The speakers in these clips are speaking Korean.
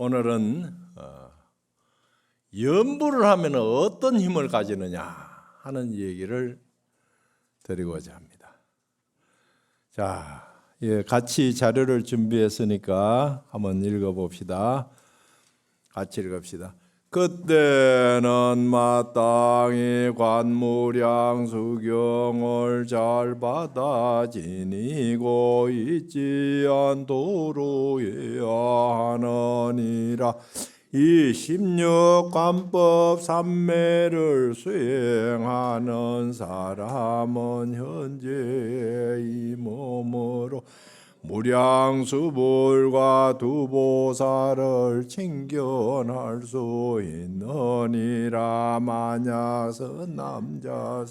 오늘은 연부를 하면 어떤 힘을 가지느냐 하는 얘기를 드리고자 합니다. 자, 같이 자료를 준비했으니까 한번 읽어봅시다. 같이 읽읍시다. 그때는 마땅히 관무량 수경을 잘 받아 지니고 있지 않도록 해야 하느니라. 이 16관법 삼매를 수행하는 사람은 현재 이 몸으로 무량수불과 두보살을 칭견할 수 있느니라. 만약 선남자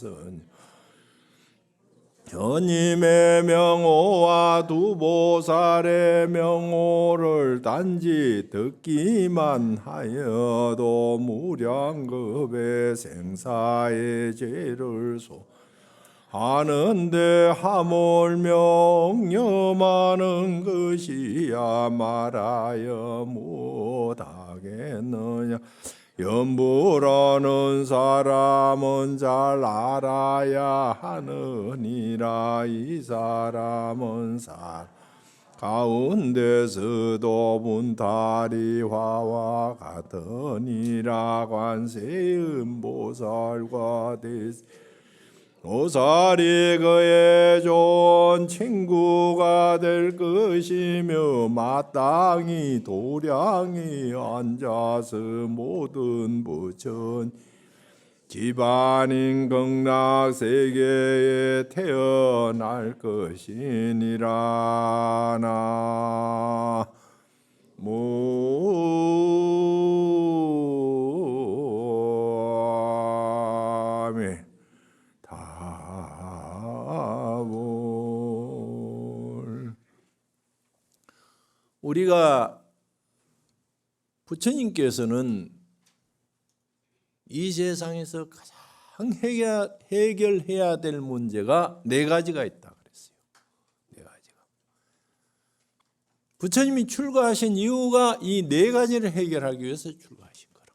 선녀님의 명호와 두보살의 명호를 단지 듣기만 하여도 무량급의 생사의 죄를 하는데 하물며 옹념하는 것이야 말하여 못하겠느냐. 연부라는 사람은 잘 알아야 하느니라. 이 사람은 가운데서도 문다리화와 같으니라. 관세음보살과 보살이 그의 좋은 친구가 될 것이며 마땅히 도량히 앉아서 모든 부처 집안인 극락세계에 태어날 것이니라. 아멘. 우리가 부처님께서는 이 세상에서 가장 해결해야 될 문제가 네 가지가 있다 그랬어요. 네 가지가. 부처님이 출가하신 이유가 이 네 가지를 해결하기 위해서 출가하신 거라.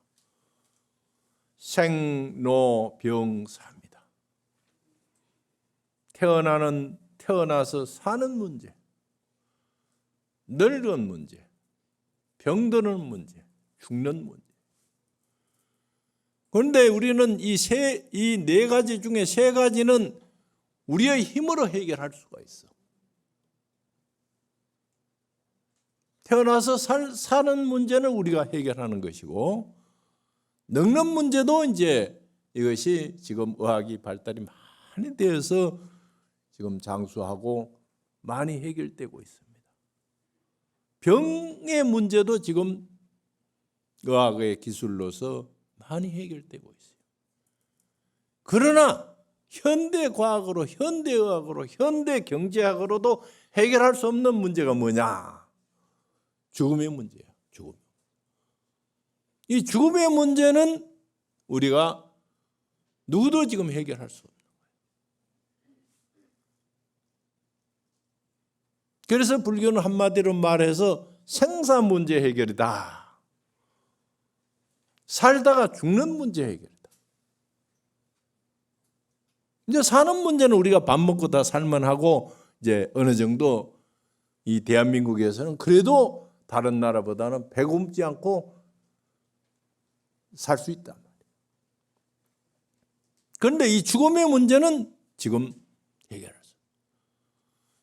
생로병사입니다. 태어나서 사는 문제, 늙은 문제, 병드는 문제, 죽는 문제. 그런데 우리는 이 네 가지 중에 세 가지는 우리의 힘으로 해결할 수가 있어. 태어나서 사는 문제는 우리가 해결하는 것이고, 늙는 문제도 이제 이것이 지금 의학이 발달이 많이 되어서 지금 장수하고 많이 해결되고 있습니다. 병의 문제도 지금 의학의 기술로서 많이 해결되고 있어요. 그러나 현대과학으로, 현대의학으로, 현대경제학으로도 해결할 수 없는 문제가 뭐냐? 죽음의 문제예요. 죽음. 이 죽음의 문제는 우리가 누구도 지금 해결할 수 없는 거예요. 그래서 불교는 한마디로 말해서 생사 문제 해결이다. 살다가 죽는 문제 해결이다. 이제 사는 문제는 우리가 밥 먹고 다 살만 하고 이제 어느 정도 이 대한민국에서는 그래도 다른 나라보다는 배 굶지 않고 살 수 있단 말이에요. 그런데 이 죽음의 문제는 지금 해결할 수 없어요.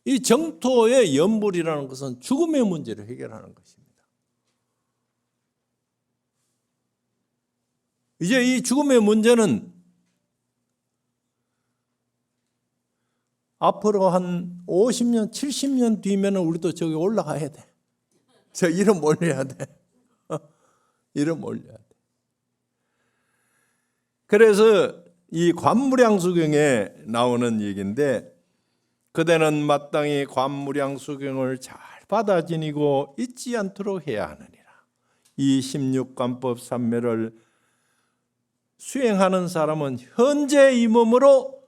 이 정토의 연불이라는 것은 죽음의 문제를 해결하는 것입니다. 이제 이 죽음의 문제는 앞으로 한 50년, 70년 뒤면 우리도 저기 올라가야 돼. 저 이름 올려야 돼. 이름 올려야 돼. 그래서 이 관무량수경에 나오는 얘기인데, 그대는 마땅히 관무량수경을 잘 받아 지니고 잊지 않도록 해야 하느니라. 이 16관법 삼매를 수행하는 사람은 현재 이 몸으로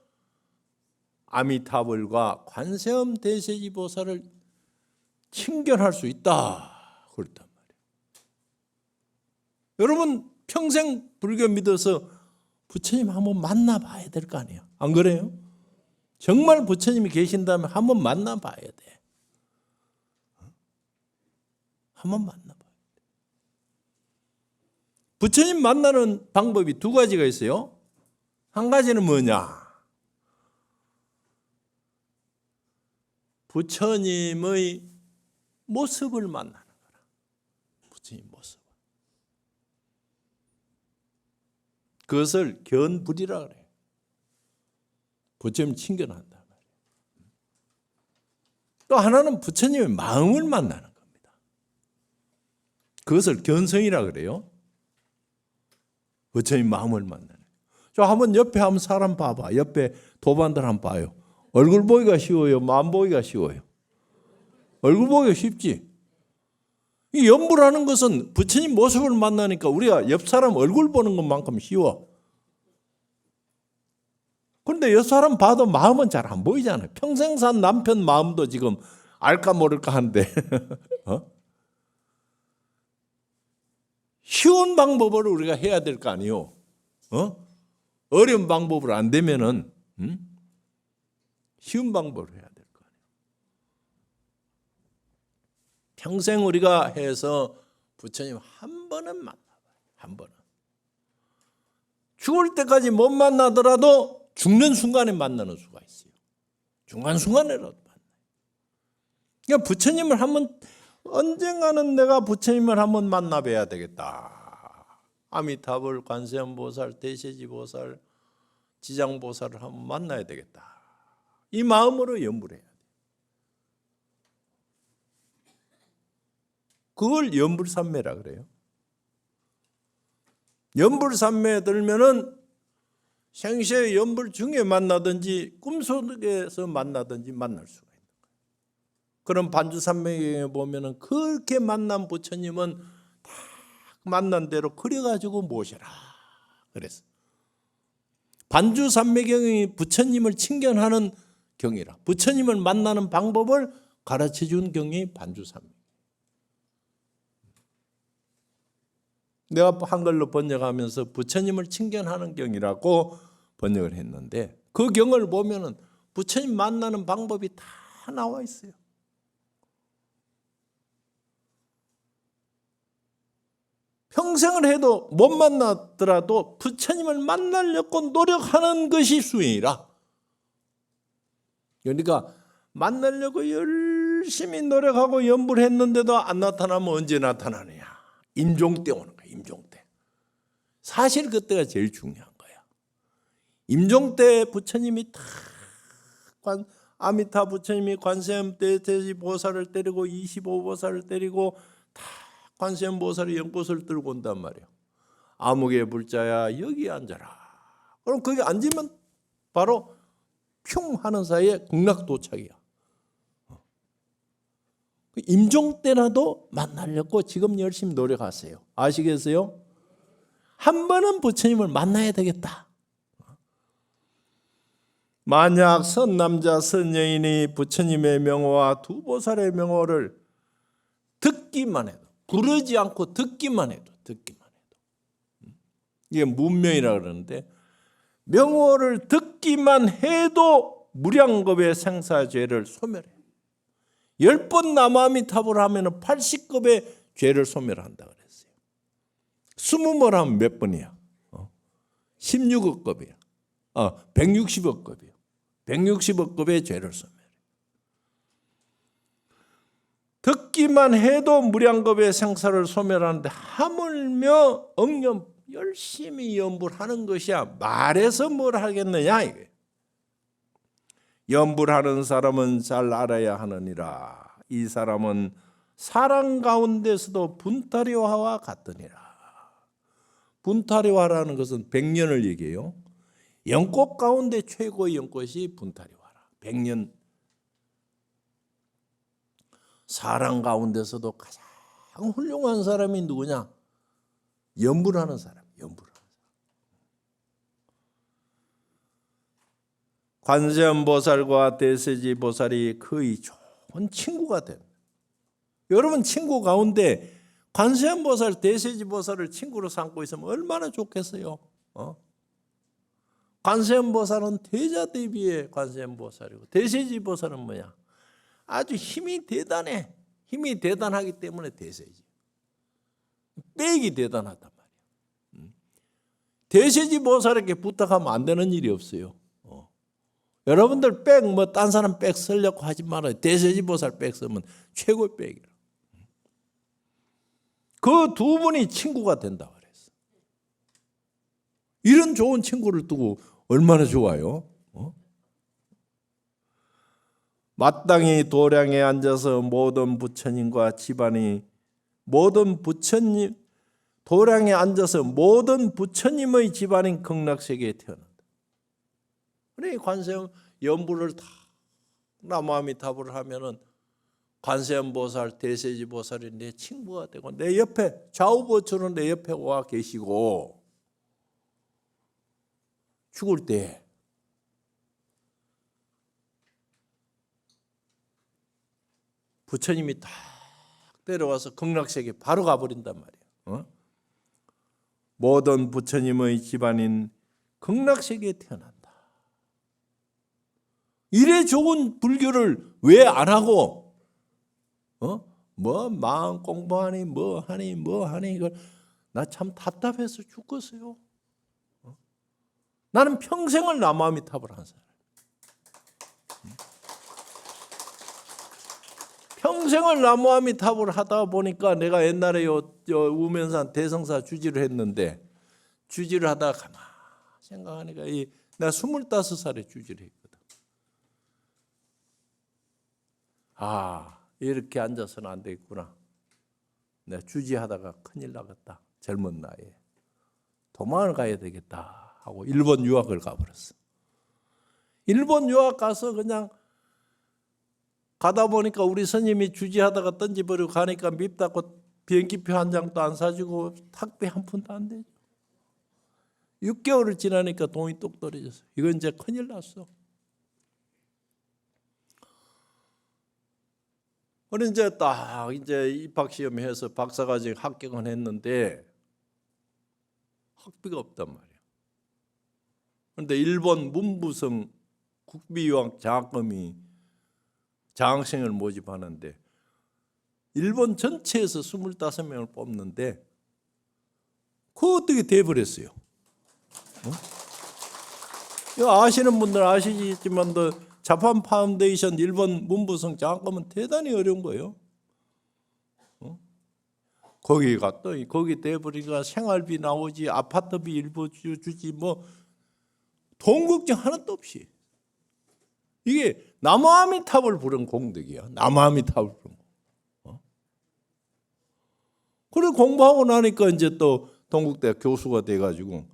아미타불과 관세음 대세지보살을 칭견할 수 있다. 그랬단 말이에요. 여러분 평생 불교 믿어서 부처님 한번 만나봐야 될 거 아니에요. 안 그래요? 정말 부처님이 계신다면 한번 만나봐야 돼. 한번 만나봐야 돼. 부처님 만나는 방법이 두 가지가 있어요. 한 가지는 뭐냐? 부처님의 모습을 만나는 거라. 부처님 모습. 그것을 견불이라 그래요. 부처님 친견한단 말이에요. 또 하나는 부처님의 마음을 만나는 겁니다. 그것을 견성이라 그래요. 부처님 마음을 만나는 거예요. 저 한번 옆에 한번 사람 봐봐. 옆에 도반들 한번 봐요. 얼굴 보기가 쉬워요? 마음 보기가 쉬워요? 얼굴 보기가 쉽지. 이 연불하는 것은 부처님 모습을 만나니까 우리가 옆 사람 얼굴 보는 것만큼 쉬워. 그런데 옆 사람 봐도 마음은 잘 안 보이잖아요. 평생 산 남편 마음도 지금 알까 모를까 한데 쉬운 방법으로 우리가 해야 될 거 아니에요. 어려운 방법으로 안 되면은 쉬운 방법으로 해야 될 거 아니에요. 평생 우리가 해서 부처님 한 번은 만나봐요. 한 번은. 죽을 때까지 못 만나더라도 죽는 순간에 만나는 수가 있어요. 중간순간에라도 만나요. 그러니까 부처님을 한번 언젠가는 내가 부처님을 한번 만나봐야 되겠다. 아미타불, 관세음보살, 대세지보살, 지장보살을 한번 만나야 되겠다. 이 마음으로 연불해야 돼요. 그걸 연불삼매라 그래요. 연불삼매에 들면은 생시의 연불 중에 만나든지 꿈속에서 만나든지 만날 수가 있는 거예요. 그럼 반주삼매경에 보면은 그렇게 만난 부처님은 다 만난 대로 그려가지고 모셔라 그랬어. 반주삼매경이 부처님을 친견하는 경이라. 부처님을 만나는 방법을 가르쳐준 경이 반주삼매. 내가 한글로 번역하면서 부처님을 친견하는 경이라고 번역을 했는데 그 경을 보면은 부처님 만나는 방법이 다 나와 있어요. 평생을 해도 못 만났더라도 부처님을 만나려고 노력하는 것이 수행이라. 그러니까 만나려고 열심히 노력하고 연불했는데도 안 나타나면 언제 나타나느냐. 임종 때 오는 거야. 임종 때. 사실 그때가 제일 중요한 거야. 임종 때 부처님이 다 아미타 부처님이 관세음 때 대지보살을 때리고 25보살을 때리고 다 관세음 보살이 연꽃을 들고 온단 말이야. 아무개 불자야 여기 앉아라. 그럼 거기 앉으면 바로 흉 하는 사이에 극락 도착이야. 임종 때라도 만나려고 지금 열심히 노력하세요. 아시겠어요? 한 번은 부처님을 만나야 되겠다. 만약 선남자 선여인이 부처님의 명호와 두 보살의 명호를 듣기만 해도 부르지 않고 듣기만 해도 이게 문명이라고 그러는데 명호를 듣기만 해도 무량겁의 생사죄를 소멸해. 10번 남아미탑을 하면 80급의 죄를 소멸한다 그랬어요. 20번 하면 몇 번이야? 16억 급이야. 160억 급이야. 160억 급의 죄를 소멸해. 듣기만 해도 무량겁의 생사를 소멸하는데 하물며 억념 열심히 연불하는 것이야. 말해서 뭘 하겠느냐 이게. 연불하는 사람은 잘 알아야 하느니라. 이 사람은 사랑 가운데서도 분타리화와 같으니라. 분타리화라는 것은 100년을 얘기해요. 연꽃 가운데 최고의 연꽃이 분타리화라. 100년. 사랑 가운데서도 가장 훌륭한 사람이 누구냐? 연불하는 사람. 관세음보살과 대세지보살이 거의 좋은 친구가 됩니다. 여러분 친구 가운데 관세음보살, 대세지보살을 친구로 삼고 있으면 얼마나 좋겠어요. 관세음보살은 대자대비의 관세음보살이고 대세지보살은 뭐야? 아주 힘이 대단해. 힘이 대단하기 때문에 대세지. 빽이 대단하단 말이야. 대세지보살에게 부탁하면 안 되는 일이 없어요. 여러분들 빽, 딴 사람 빽 쓰려고 하지 말아요. 대세지보살 빽 쓰면 최고의 빽이라. 그 두 분이 친구가 된다 그랬어. 이런 좋은 친구를 두고 얼마나 좋아요? 마땅히 도량에 앉아서 모든 부처님과 집안이 도량에 앉아서 모든 부처님의 집안인 극락세계에 태어난다. 그래 관세음 연부를 다 나무아미타불을 하면은 관세음보살, 대세지보살이 내 친구가 되고 내 옆에 좌우보처럼 내 옆에 와 계시고 죽을 때 부처님이 딱 데려와서 극락세계 바로 가버린단 말이에요. 모든 부처님의 집안인 극락세계에 태어난다. 이래 좋은 불교를 왜 안 하고 뭐 마음 공부하니 뭐 하니 이걸 나 참 답답해서 죽겠어요. 나는 평생을 나무아미타불 한 사람. 평생을 나무아미타불 하다 보니까 내가 옛날에 우면산 대성사 주지를 했는데 주지를 하다가 가만 생각하니까 내가 25살에 주지를 했거든. 이렇게 앉아서는 안 되겠구나. 내가 주지하다가 큰일 나겠다. 젊은 나이에. 도망을 가야 되겠다 하고 일본 유학을 가버렸어. 일본 유학 가서 그냥 가다 보니까 우리 스님이 주지하다가 던져버리고 가니까 밉다고 비행기표 한 장도 안 사주고 학비 한 푼도 안 되죠. 6개월을 지나니까 돈이 뚝 떨어졌어. 이건 이제 큰일 났어. 그래 이제 입학시험 해서 박사과정 합격은 했는데 학비가 없단 말이야. 그런데 일본 문부성 국비유학 장학생을 모집하는데 일본 전체에서 25명을 뽑는데 그거 어떻게 돼버렸어요? 아시는 분들 아시지만 자판 파운데이션 일본 문부성 장학금은 대단히 어려운 거예요. 거기 갔더니 거기 돼버리니까 생활비 나오지 아파트비 일부 주지 뭐 돈 걱정 하나도 없이 이게 나무아미타불 부른 공덕이야. 나무아미타불 부른 거. 그래 공부하고 나니까 이제 또 동국대학 교수가 돼가지고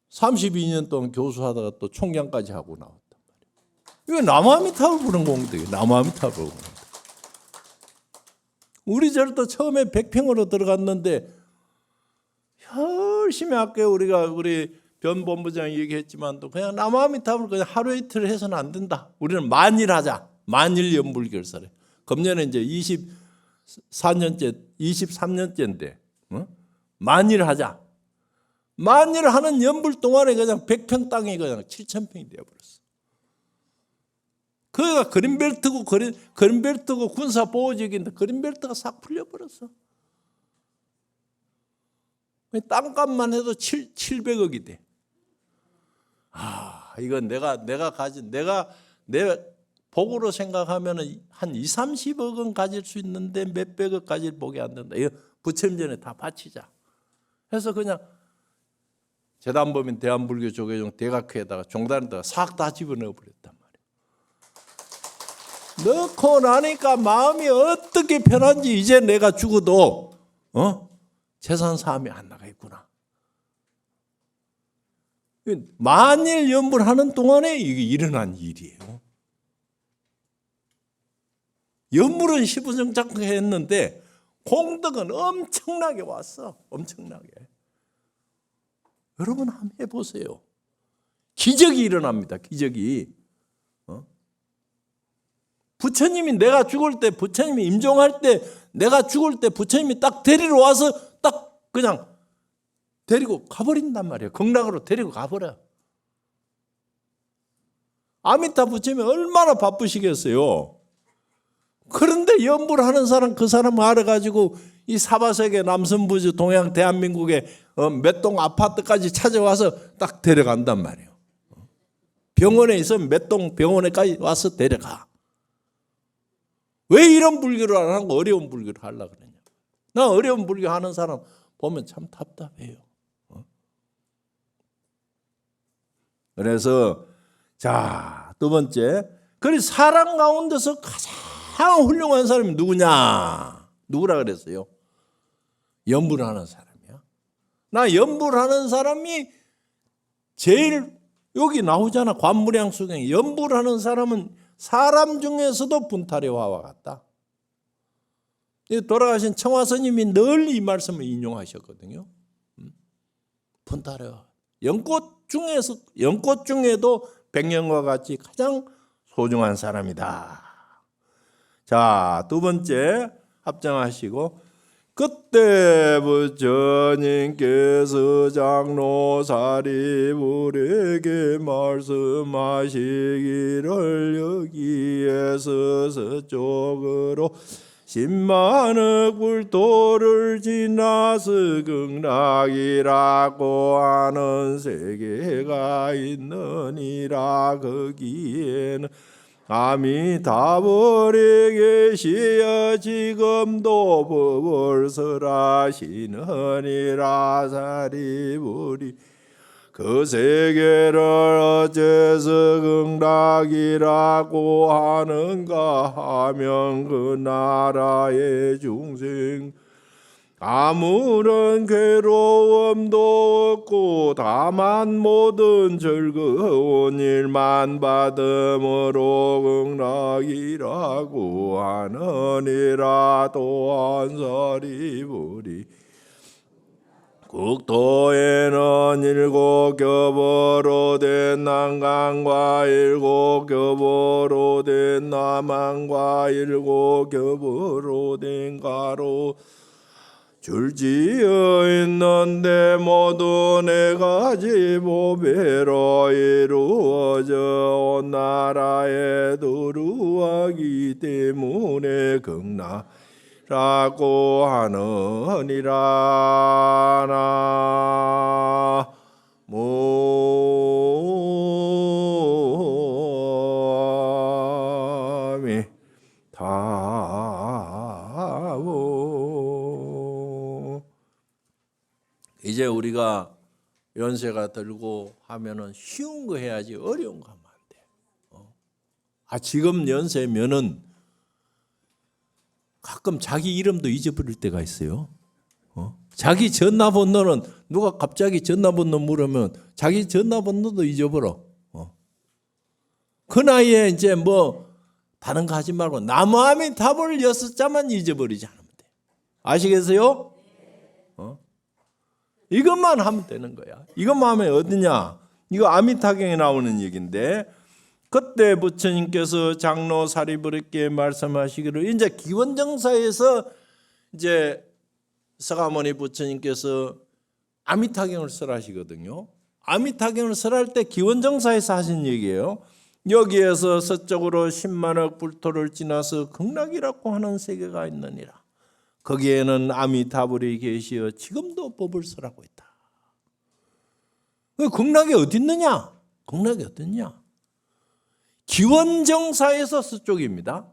32년 동안 교수하다가 또 총장까지 하고 나왔단 말이야. 이거 나무아미타불 부른 공덕이야. 나무아미타불 부른 공덕. 우리 절도 처음에 100평으로 들어갔는데 열심히 할게요. 우리 변 본부장이 얘기했지만도 그냥 나무아미타불 그냥 하루 이틀 해서는 안 된다. 우리는 만일하자. 만일 연불결사래. 금년에 이제 23년째인데 만일하자. 만일 하는 연불 동안에 그냥 100평 땅이 그냥 7,000평이 되어버렸어. 그가 그린벨트고 군사보호지역인데 그린벨트가 싹 풀려버렸어. 땅값만 해도 700억이 돼. 이건 내가 가진 내 복으로 생각하면 한 2, 30억은 가질 수 있는데 몇백억 가질 복이 안 된다. 이거 부처님전에 다 바치자. 그래서 그냥 재단법인 대한불교 조계종 대각회에다가 종단에다가 싹 다 집어넣어 버렸단 말이에요. 넣고 나니까 마음이 어떻게 편한지 이제 내가 죽어도 재산 사함이 안 나가겠구나. 만일 연불하는 동안에 이게 일어난 일이에요. 연불은 시부정착했는데 공덕은 엄청나게 왔어. 엄청나게. 여러분 한번 해보세요. 기적이 일어납니다. 기적이. 부처님이 내가 죽을 때 부처님이 임종할 때 내가 죽을 때 부처님이 딱 데리러 와서 딱 그냥 데리고 가버린단 말이에요. 극락으로 데리고 가버려. 아미타 부처님이 얼마나 바쁘시겠어요. 그런데 연불 하는 사람, 그 사람 알아가지고 이 사바세계 남선부주 동양 대한민국의 몇 동 아파트까지 찾아와서 딱 데려간단 말이에요. 병원에 있으면 몇 동 병원에까지 와서 데려가. 왜 이런 불교를 안 하고 어려운 불교를 하려고 그러냐. 나 어려운 불교 하는 사람 보면 참 답답해요. 그래서 자, 두 번째, 그래서 사람 가운데서 가장 훌륭한 사람이 누구냐? 누구라 그랬어요? 연불하는 사람이야. 나 연불하는 사람이 제일 여기 나오잖아. 관무량수경에 연불하는 사람은 사람 중에서도 분타례화와 같다. 돌아가신 청화스님이 늘 이 말씀을 인용하셨거든요. 분타례화. 연꽃 중에도 백년과 같이 가장 소중한 사람이다. 자, 두 번째 합장하시고, 그때 부처님께서 장로 사리불에게 말씀하시기를 여기에서 서쪽으로 10만억 불도를 지나서 극락이라고 하는 세계가 있느니라. 거기에는 아미타불이 계시어 지금도 법을 설하시느니라. 사리불이 그 세계를 어째서 극락이라고 하는가 하면 그 나라의 중생 아무런 괴로움도 없고 다만 모든 즐거운 일만 받음으로 극락이라고 하느니라. 또한 사리불이 국토에는 7 겹으로 된 남강과 7 겹으로 된 남한과 7 겹으로 된 가로 줄지어 있는데 모두 4가지 보배로 이루어져 온 나라에 두루하기 때문에 극락이라고 하느니라. 나무 다보. 이제 우리가 연세가 들고 하면은 쉬운 거 해야지 어려운 거 하면 안 돼. 지금 연세면은 가끔 자기 이름도 잊어버릴 때가 있어요. 자기 전화번호는 누가 갑자기 전화번호 물으면 자기 전화번호도 잊어버려. 그 나이에 이제 뭐 다른 거 하지 말고 나무아미타불 6자만 잊어버리지 않으면 돼. 아시겠어요? 이것만 하면 되는 거야. 이것만 하면 어디냐? 이거 아미타경에 나오는 얘기인데, 그때 부처님께서 장로 사리불에게 말씀하시기를, 이제 기원정사에서 이제 서가모니 부처님께서 아미타경을 설하시거든요. 아미타경을 설할 때 기원정사에서 하신 얘기예요. 여기에서 서쪽으로 10만억 불토를 지나서 극락이라고 하는 세계가 있느니라. 거기에는 아미타불이 계시어 지금도 법을 설하고 있다. 극락이 어디 있느냐? 극락이 어디 있냐? 기원정사에서 서쪽입니다.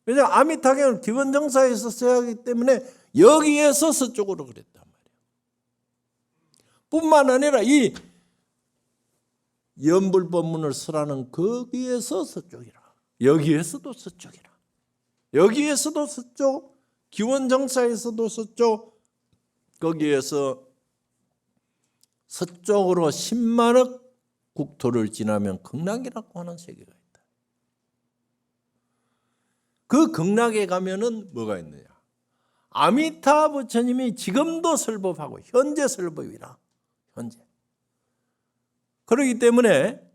왜냐하면 아미타경을 기원정사에서 써야 하기 때문에 여기에서 서쪽으로 그랬단 말이에요. 뿐만 아니라 이 연불법문을 설하는 거기에서 서쪽이라. 여기에서도 서쪽이라. 여기에서도 서쪽, 기원정사에서도 서쪽, 거기에서 서쪽으로 10만억 국토를 지나면 극락이라고 하는 세계가 있다. 그 극락에 가면은 뭐가 있느냐? 아미타 부처님이 지금도 설법하고 현재 설법이라. 현재. 그렇기 때문에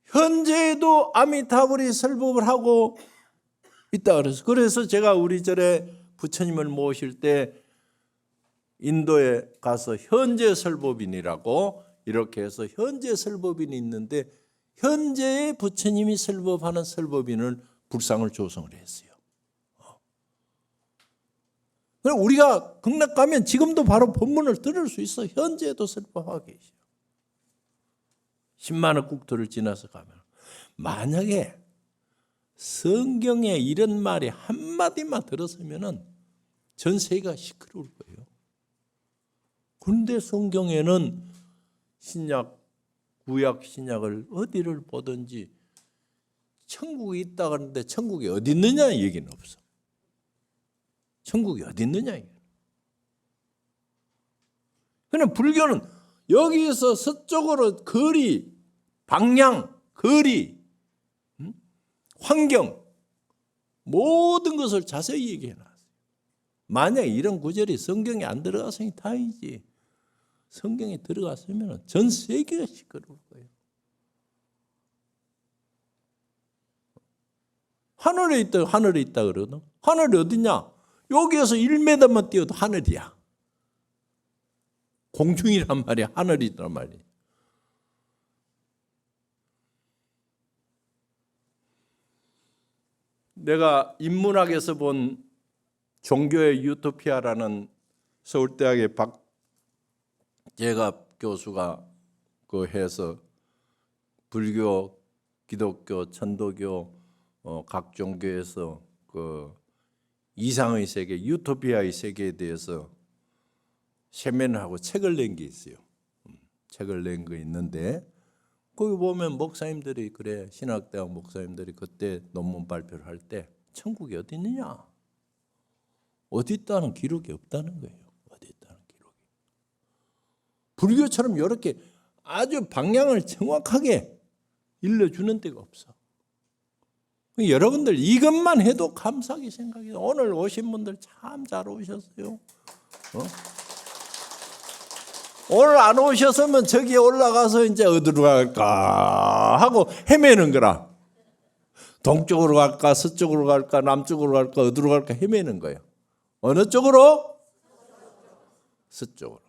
현재에도 아미타불이 설법을 하고 있다 그래서 제가 우리 절에 부처님을 모실 때 인도에 가서 현재 설법인이라고 이렇게 해서 현재 설법인이 있는데 현재의 부처님이 설법하는 설법인을 불상을 조성을 했어요. 우리가 극락 가면 지금도 바로 본문을 들을 수 있어. 현재도 설법하고 계셔. 10만억 국토를 지나서 가면 만약에 성경에 이런 말이 한마디만 들었으면 전 세계가 시끄러울 거예요. 그런데 성경에는 신약, 구약, 신약을 어디를 보든지 천국이 있다 그러는데 천국이 어디 있느냐 얘기는 없어. 천국이 어디 있느냐. 그냥 불교는 여기에서 서쪽으로 거리, 방향, 거리, 환경 모든 것을 자세히 얘기해놨어요. 만약에 이런 구절이 성경에 안 들어갔으니 다행이지. 성경에 들어갔으면 전 세계가 시끄러울 거예요. 하늘에 있다 그러거든. 하늘이 어디냐? 여기에서 1m만 뛰어도 하늘이야. 공중이란 말이야. 하늘이란 말이야. 내가 인문학에서 본 종교의 유토피아라는 서울대학의 박재갑 교수가 해서 불교, 기독교, 천도교 각 종교에서 이상의 세계, 유토피아의 세계에 대해서 세면을 하고 책을 낸 게 있어요. 책을 낸 거 있는데 거기 보면 목사님들이 그래 신학대학 목사님들이 그때 논문 발표를 할 때 천국이 어디 있느냐? 어디 있다는 기록이 없다는 거예요. 어디 있다는 기록이. 불교처럼 이렇게 아주 방향을 정확하게 일러주는 데가 없어. 여러분들 이것만 해도 감사하게 생각해요. 오늘 오신 분들 참 잘 오셨어요. 오늘 안 오셨으면 저기에 올라가서 이제 어디로 갈까 하고 헤매는 거라. 동쪽으로 갈까 서쪽으로 갈까 남쪽으로 갈까 어디로 갈까 헤매는 거예요. 어느 쪽으로? 서쪽으로.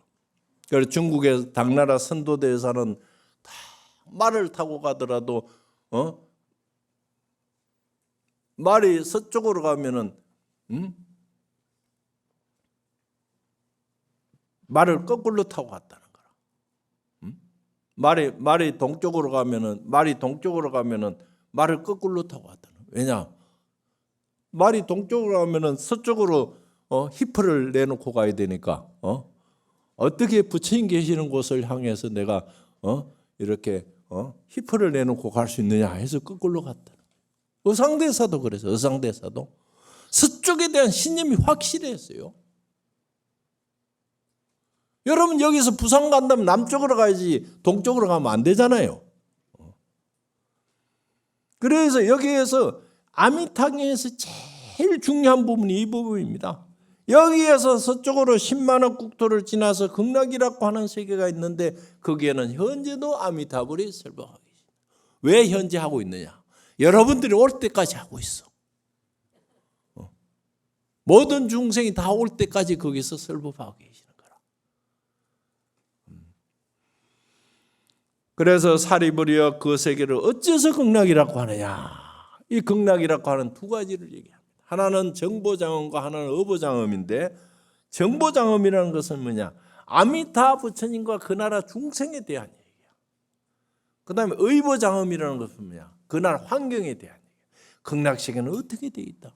그래서 중국의 당나라 선도대사는 다 말을 타고 가더라도 말이 서쪽으로 가면은 말을 거꾸로 타고 갔다는 거라. 말이 동쪽으로 가면은 말을 거꾸로 타고 갔다는 거야. 왜냐? 말이 동쪽으로 가면은 서쪽으로 히프를 내놓고 가야 되니까 어떻게 부처님 계시는 곳을 향해서 내가 이렇게 히프를 내놓고 갈 수 있느냐 해서 거꾸로 갔다. 의상대사도 그래서 의상대사도 서쪽에 대한 신념이 확실했어요. 여러분 여기서 부산 간다면 남쪽으로 가야지 동쪽으로 가면 안 되잖아요. 그래서 여기에서 아미타경에서 제일 중요한 부분이 이 부분입니다. 여기에서 서쪽으로 10만억 국토를 지나서 극락이라고 하는 세계가 있는데 거기에는 현재도 아미타불이 설법하고 있습니다. 왜 현재 하고 있느냐? 여러분들이 올 때까지 하고 있어. 모든 중생이 다 올 때까지 거기서 설법하고 계시는 거라. 그래서 사리부리여 그 세계를 어째서 극락이라고 하느냐? 이 극락이라고 하는 두 가지를 얘기합니다. 하나는 정보장엄과 하나는 어보장엄인데 정보장엄이라는 것은 뭐냐? 아미타 부처님과 그 나라 중생에 대한 얘기야. 그 다음에 의보장엄이라는 것은 뭐냐? 그 나라 환경에 대한 얘기야. 극락세계는 어떻게 되어 있다?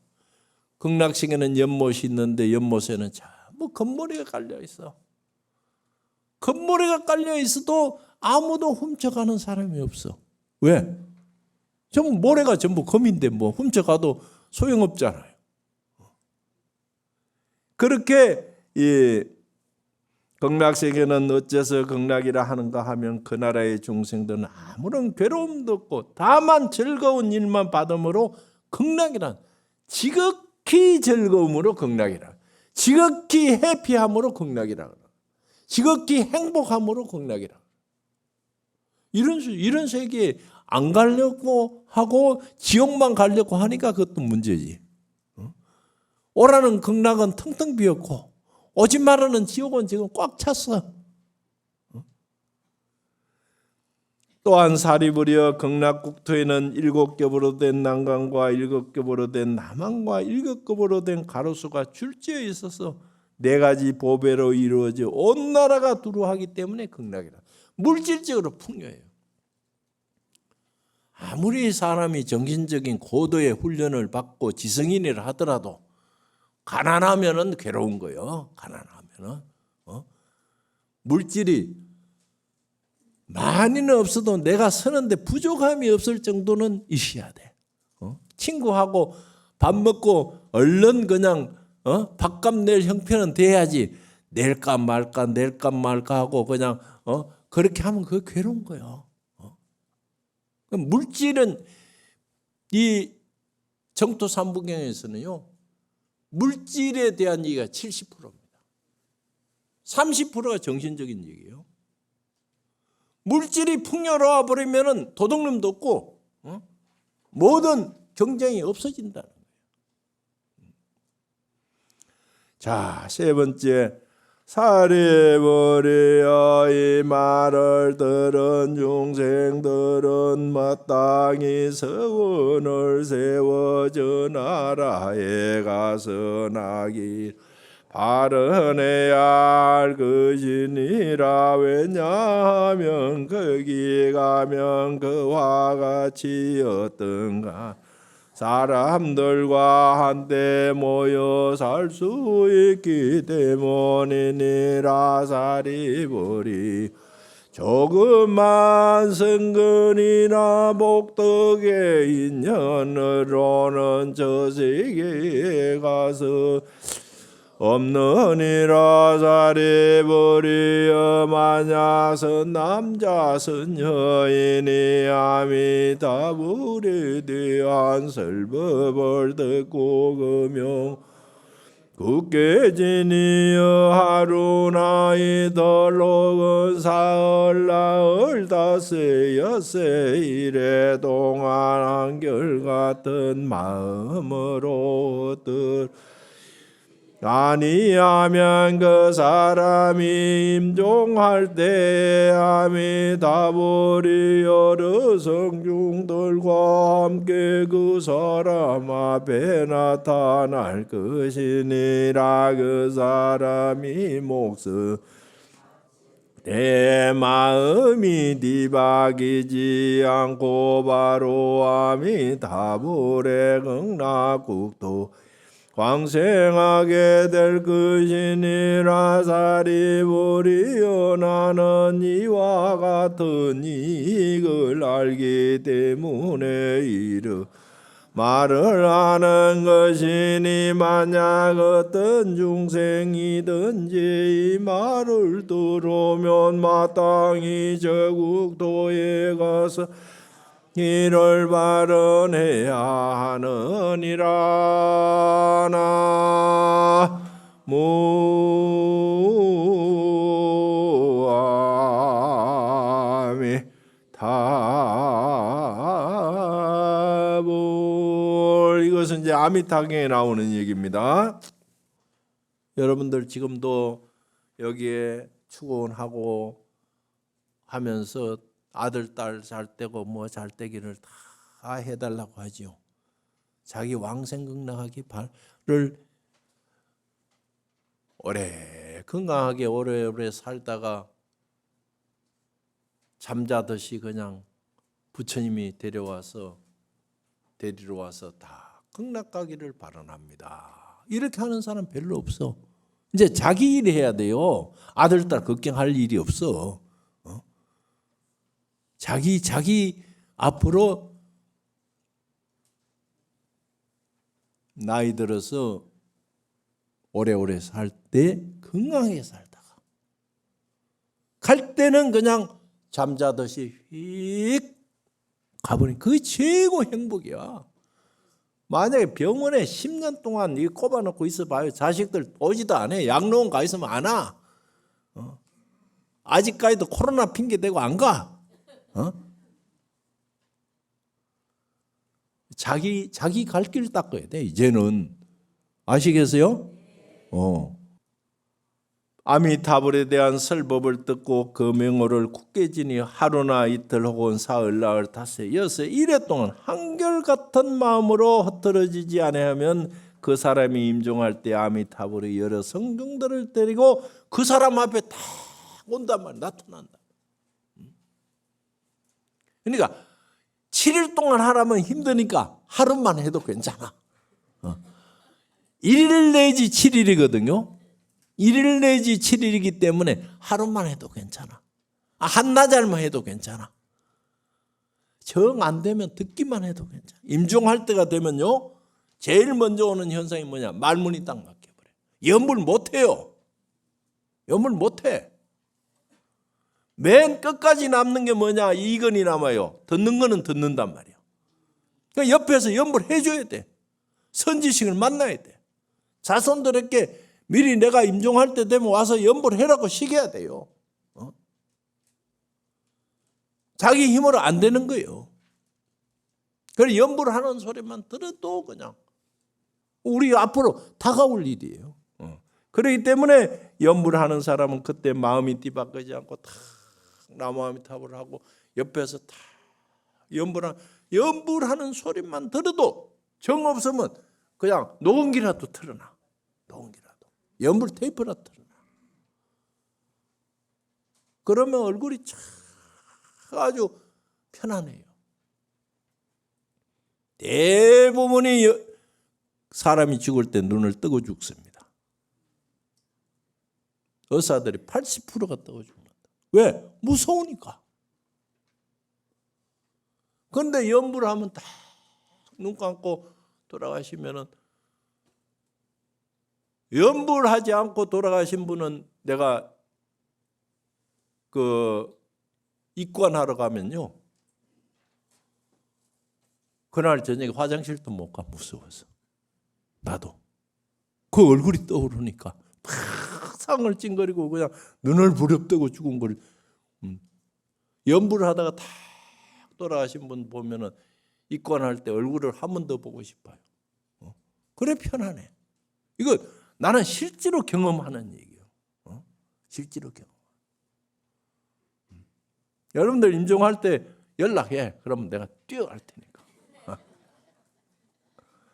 극락세계는 연못이 있는데 연못에는 전부 금모래가 깔려 있어. 금모래가 깔려 있어도 아무도 훔쳐가는 사람이 없어. 왜? 전부 모래가 전부 금인데 뭐 훔쳐가도 소용없잖아요. 그렇게 이 극락세계는 어째서 극락이라 하는가 하면 그 나라의 중생들은 아무런 괴로움도 없고 다만 즐거운 일만 받음으로 극락이란 지극히 즐거움으로 극락이라 지극히 해피함으로 극락이라 지극히 행복함으로 극락이라 이런 세계에 안 가려고 하고 지옥만 가려고 하니까 그것도 문제지. 오라는 극락은 텅텅 비었고 오지 말라는 지옥은 지금 꽉 찼어. 또한 사리부려 극락국토에는 7겹으로 된 난강과 7겹으로 된 남한과 7겹으로 된 가로수가 줄지어 있어서 4가지 보배로 이루어져 온 나라가 두루하기 때문에 극락이라. 물질적으로 풍요해요. 아무리 사람이 정신적인 고도의 훈련을 받고 지성인이라 하더라도 가난하면은 괴로운 거예요. 가난하면은 물질이 많이는 없어도 내가 서는데 부족함이 없을 정도는 있어야 돼. 친구하고 밥 먹고 얼른 그냥 밥값 낼 형편은 돼야지. 낼까 말까 낼까 말까 하고 그냥 그렇게 하면 그게 괴로운 거예요. 물질은 이 정토 삼부경에서는요. 물질에 대한 얘기가 70%입니다. 30%가 정신적인 얘기예요. 물질이 풍요로워 버리면은 도둑놈도 없고 모든 경쟁이 없어진다는 거예요. 자, 3번째. 사리부리여 이 말을 들은 중생들은 마땅히 서원을 세워져 나라에 가서 나길 바르내야 할 것이니라. 왜냐하면 거기 가면 그와 같이 어떤가 사람들과 한데 모여 살 수 있기 때문이니라. 사리부리 조금만 성근이나 복덕의 인연으로는 저 세계에 가서 없느니라. 사리부리여 만약 선남자 선여인이 아미타불에 대한 설법을 듣고 금용 굳게 지니어 하루나 이틀 사흘 나흘 닷새 엿새 이래 동안 한결같은 마음으로 아니하면 그 사람이 임종할 때 아미타불이 여러 성중들과 함께 그 사람 앞에 나타날 것이니라. 그 사람이 목숨 내 마음이 뒤바뀌지 않고 바로 아미타불의 극락국토 광생하게 될 것이니라. 사리부리여 나는 이와 같은 이익을 알기 때문에 이르 말을 하는 것이니 만약 어떤 중생이든지 이 말을 들으면 마땅히 저 국토에 가서 이를 발언해야 하느니라. 아미타불. 이것은 이제 아미타경에 나오는 얘기입니다. 여러분들 지금도 여기에 추구원하고 하면서 아들, 딸 잘 되고 뭐 잘 되기를 다 해달라고 하지요. 자기 왕생극락하기 발을 오래 건강하게 오래오래 살다가 잠자듯이 그냥 부처님이 데리러 와서 다 극락가기를 발언합니다. 이렇게 하는 사람 별로 없어. 이제 자기 일 해야 돼요. 아들, 딸 걱정할 일이 없어. 자기 앞으로 나이 들어서 오래오래 살 때 건강하게 살다가 갈 때는 그냥 잠자듯이 휙 가버린 그게 최고 행복이야. 만약에 병원에 10년 동안 이 꼽아놓고 있어봐요. 자식들 오지도 않아. 양로원 가 있으면 안 와. 아직까지도 코로나 핑계 대고 안 가. 자기 갈 길 닦아야 돼. 이제는 아시겠어요? 아미타불에 대한 설법을 듣고 그 명호를 굳게 지니 하루나 이틀 혹은 사흘 나흘 닷새 여섯 일해 동안 한결같은 마음으로 흩어지지 아니하면 그 사람이 임종할 때 아미타불의 여러 성중들을 데리고 그 사람 앞에 딱 온단 말이야. 나타난다. 그러니까 7일 동안 하라면 힘드니까 하루만 해도 괜찮아. 1일 내지 7일이거든요. 1일 내지 7일이기 때문에 하루만 해도 괜찮아. 한나절만 해도 괜찮아. 정 안 되면 듣기만 해도 괜찮아. 임종할 때가 되면요, 제일 먼저 오는 현상이 뭐냐? 말문이 딱 막혀버려. 염불 못해요. 염불 못해. 맨 끝까지 남는 게 뭐냐? 이건이 남아요. 듣는 거는 듣는단 말이에요. 그러니까 옆에서 염불 해줘야 돼. 선지식을 만나야 돼. 자손들에게 미리 내가 임종할 때 되면 와서 염불 해라고 시켜야 돼요. 자기 힘으로 안 되는 거예요. 그래서 염불하는 소리만 들어도 그냥 우리 앞으로 다가올 일이에요. 그렇기 때문에 염불하는 사람은 그때 마음이 뒤바뀌지 않고 탁 나무아미타불을 하고 옆에서 탁 염불하는 소리만 들어도 정 없으면 그냥 녹음기라도 틀어놔. 녹음기라도. 염불 테이프라도 틀어놔. 그러면 얼굴이 참 아주 편안해요. 대부분이 사람이 죽을 때 눈을 뜨고 죽습니다. 의사들이 80%가 뜨고 죽는다. 왜? 무서우니까. 그런데 염불을 하면 딱 눈 감고 돌아가시면은, 염불하지 않고 돌아가신 분은 내가 입관하러 가면요, 그날 저녁에 화장실도 못 가. 무서워서. 나도 그 얼굴이 떠오르니까 막 상을 찡거리고 그냥 눈을 부릅뜨고 죽은 걸. 염불을 하다가 탁 돌아가신 분 보면은 입관할 때 얼굴을 한 번 더 보고 싶어요. 그래 편안해. 이거 나는 실제로 경험하는 얘기예요. 실제로 경험. 여러분들 임종할 때 연락해. 그러면 내가 뛰어갈 테니까.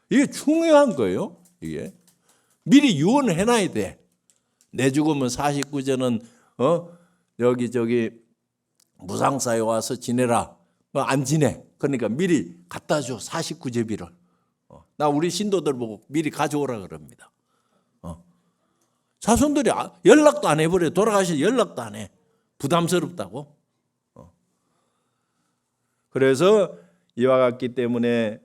이게 중요한 거예요. 이게 미리 유언을 해놔야 돼. 내 죽으면 49제는 여기 무상사에 와서 지내라. 안 지내. 그러니까 미리 갖다 줘. 49제비를. 나 우리 신도들 보고 미리 가져오라 그럽니다. 자손들이 연락도 안 해버려. 돌아가시 연락도 안 해. 부담스럽다고. 그래서 이와 같기 때문에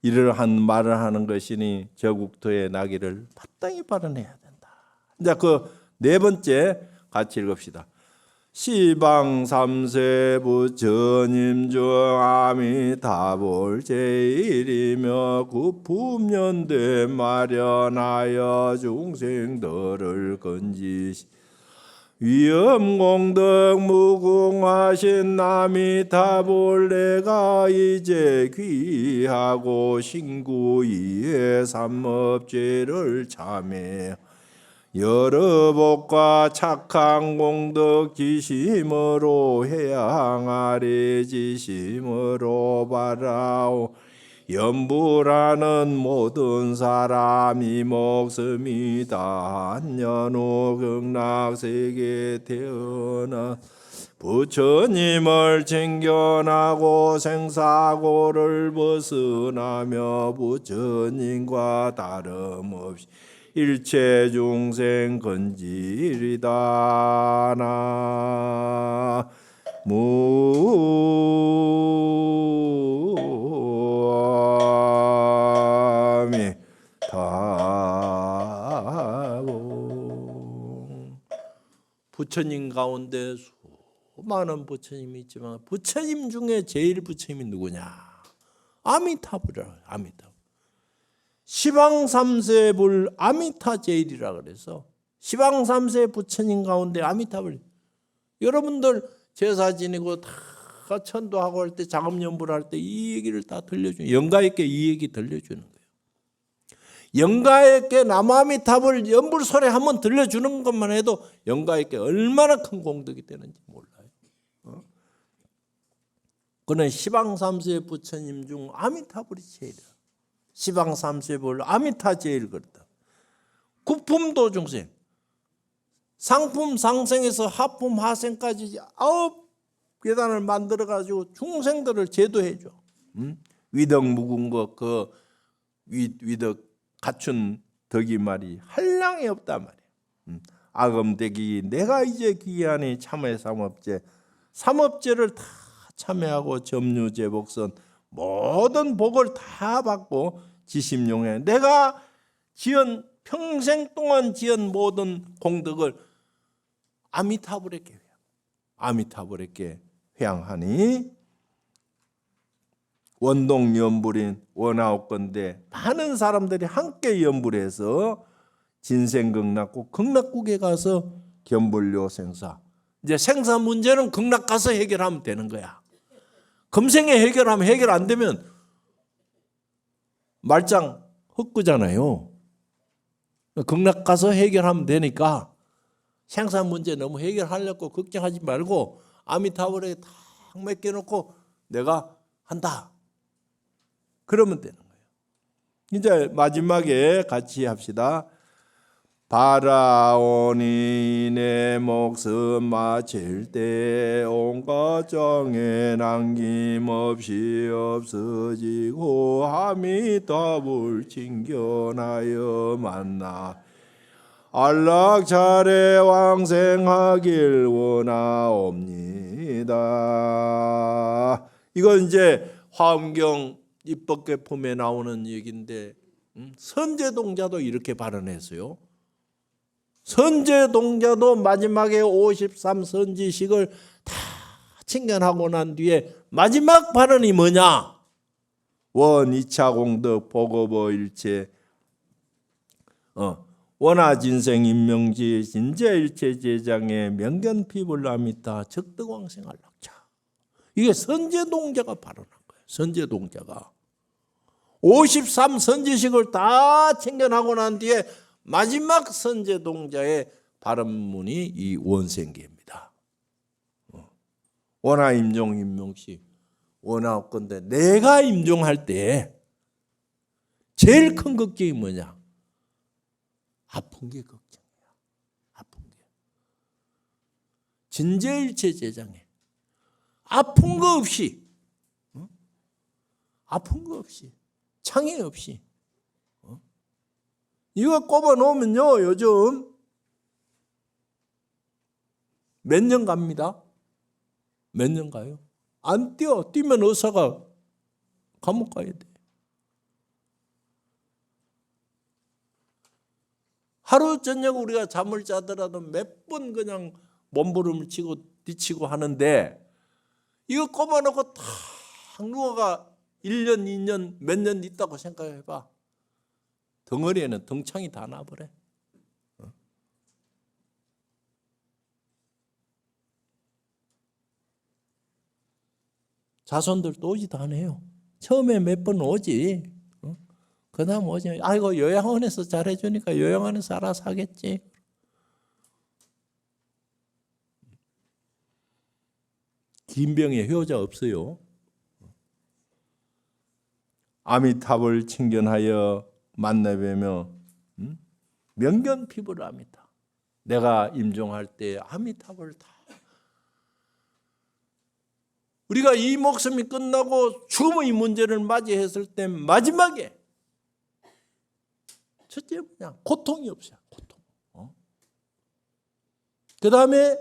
이러한 말을 하는 것이니 저 국토에 나기를 마땅히 발언해야 된다. 이제 그 네 번째 같이 읽읍시다. 시방 삼세부 전임중 아미타불 제일이며 구품연대 마련하여 중생들을 건지시 위엄공덕 무궁하신 아미타불 내가 이제 귀하고 신구이의 삼업죄를 참해 여러 복과 착한 공덕 지심으로 해양아래 지심으로 바라오 염불하는 모든 사람이 목숨이 다한년 후 극락세계 태어나 부처님을 챙겨나고 생사고를 벗어나며 부처님과 다름없이 일체 중생 건지리다. 무아미타불. 부처님 가운데 수많은 부처님이 있지만 부처님 중에 제일 부처님이 누구냐? 아미타불이라. 아미타불. 시방삼세불 아미타제일이라 그래서 시방삼세 부처님 가운데 아미타불. 여러분들 제사 지내고 다 천도하고 할 때 작업 연부를 할 때 이 얘기를 다 들려주는, 영가 있게 이 얘기 들려주는 거예요. 영가 있게 남아미탑을 연불 소리 한번 들려주는 것만 해도 영가 있게 얼마나 큰 공덕이 되는지 몰라요. 그는 시방삼수의 부처님 중 아미타불이 제일이야. 시방삼수의 불 아미타 제일 그렇다. 구품도중생, 상품 상생에서 하품 하생까지 9계단을 만들어 가지고 중생들을 제도해 줘. 위덕 묵은 것, 그 위덕 갖춘 덕이 말이 한량이 없단 말이야. 아금대기 내가 이제 기하니 참회 삼업제, 삼업제를 다 참회하고 점유제복선 모든 복을 다 받고 지심용해 내가 지은 평생 동안 지은 모든 공덕을 아미타불에게 회양하니 원동 연불인 원아홉건대 많은 사람들이 함께 연불해서 진생극락국, 극락국에 가서 견불료 생사, 이제 생사 문제는 극락 가서 해결하면 되는 거야. 금생에 해결하면 해결 안 되면 말짱 헛구잖아요. 극락 가서 해결하면 되니까 생사 문제 너무 해결하려고 걱정하지 말고 아미타불에 딱 맡겨놓고 내가 한다. 그러면 되는 거예요. 이제 마지막에 같이 합시다. 바라오니 내 목숨 마칠 때 온갖 정에 남김없이 없어지고 아미타불 칭견하여 만나 안락차례 왕생하길 원하옵니다. 이건 이제 화엄경 입법계품에 나오는 얘기인데 선제동자도 이렇게 발언했어요. 선제동자도 마지막에 53선지식을 다 칭견하고 난 뒤에 마지막 발언이 뭐냐? 원 2차 공덕 보고보 일체 원하진생 인명지 진제 일체 제장의 명견피불람이다 적덕왕생할락차. 이게 선제동자가 발언한 거예요. 선제동자가 53선지식을 다 칭견하고 난 뒤에 마지막 선제동자의 발언문이 이 원생계입니다. 원하 임종 임명시 원하건대 내가 임종할 때 제일 큰 걱정이 뭐냐? 아픈 게 걱정이야. 아픈 게. 진제일체 제장에 아픈 거 없이, 아픈 거 없이, 창해 없이. 이거 꼽아 놓으면요, 요즘 몇 년 갑니다. 몇 년 가요? 안 뛰어. 뛰면 의사가 감옥 가야 돼. 하루 저녁 우리가 잠을 자더라도 몇 번 그냥 몸부림을 치고 뒤치고 하는데 이거 꼽아 놓고 탁 누워가 1년, 2년, 몇 년 있다고 생각해 봐. 덩어리에는 덩창이 다 나버려. 자손들도 오지도 않아요. 처음에 몇 번 오지. 그 다음 오지. 아이고 요양원에서 잘해주니까 요양원에서 알아서 하겠지. 긴 병에 효자 없어요. 아미타불 칭견하여 만나뵈며 명견피부를 아미타. 내가 임종할 때 아미타불 다. 우리가 이 목숨이 끝나고 죽음의 문제를 맞이했을 때 마지막에 첫째 뭐냐? 고통이 없어요. 고통. 그 다음에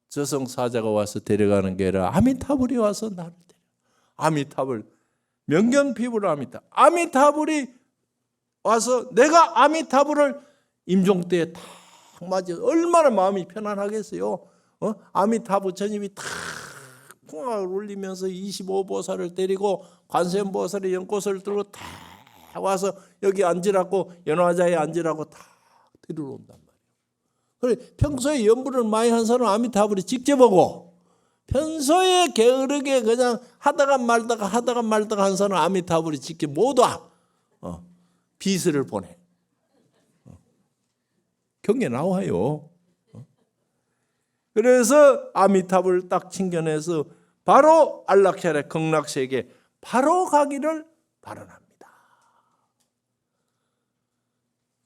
저승사자가 와서 데려가는 게 아니라 아미타불이 와서 나를 데려. 아미타불. 명견피부를 아미타. 아미타불이 와서 내가 아미타불을 임종 때에 탁 맞아. 얼마나 마음이 편안하겠어요. 아미타 부처님이 탁 풍악을 울리면서 25보살을 데리고 관세음보살의 연꽃을 들고 탁 와서 여기 앉으라고 연화자에 앉으라고 탁 데리러 온단 말이에요. 그래 평소에 연불을 많이 한 사람은 아미타불이 직접 오고 평소에 게으르게 그냥 하다가 말다가 한 사람 아미타불이 지켜 못 와. 비스를 보내. 경에 나와요. 그래서 아미타불을 딱 챙겨내서 바로 안락차례 극락세계 바로 가기를 발언합니다.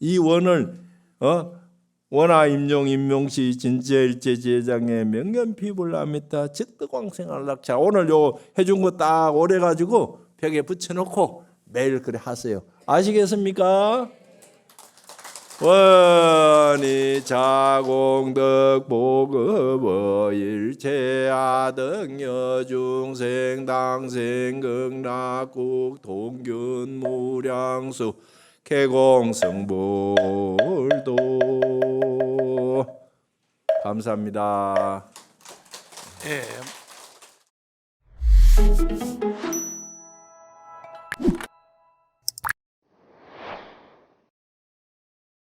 이 원을 원하 임용 임명시 진지일제 제장의 명견피불 아미타 즉득광생 안락차 오늘 요 해준 거 딱 오래 가지고 벽에 붙여놓고 매일 그래 하세요. 아시겠습니까? 원이 자공덕 보급어 일체아등 여중생 당생 극락국 동균 무량수 개공성불도 감사합니다. 예.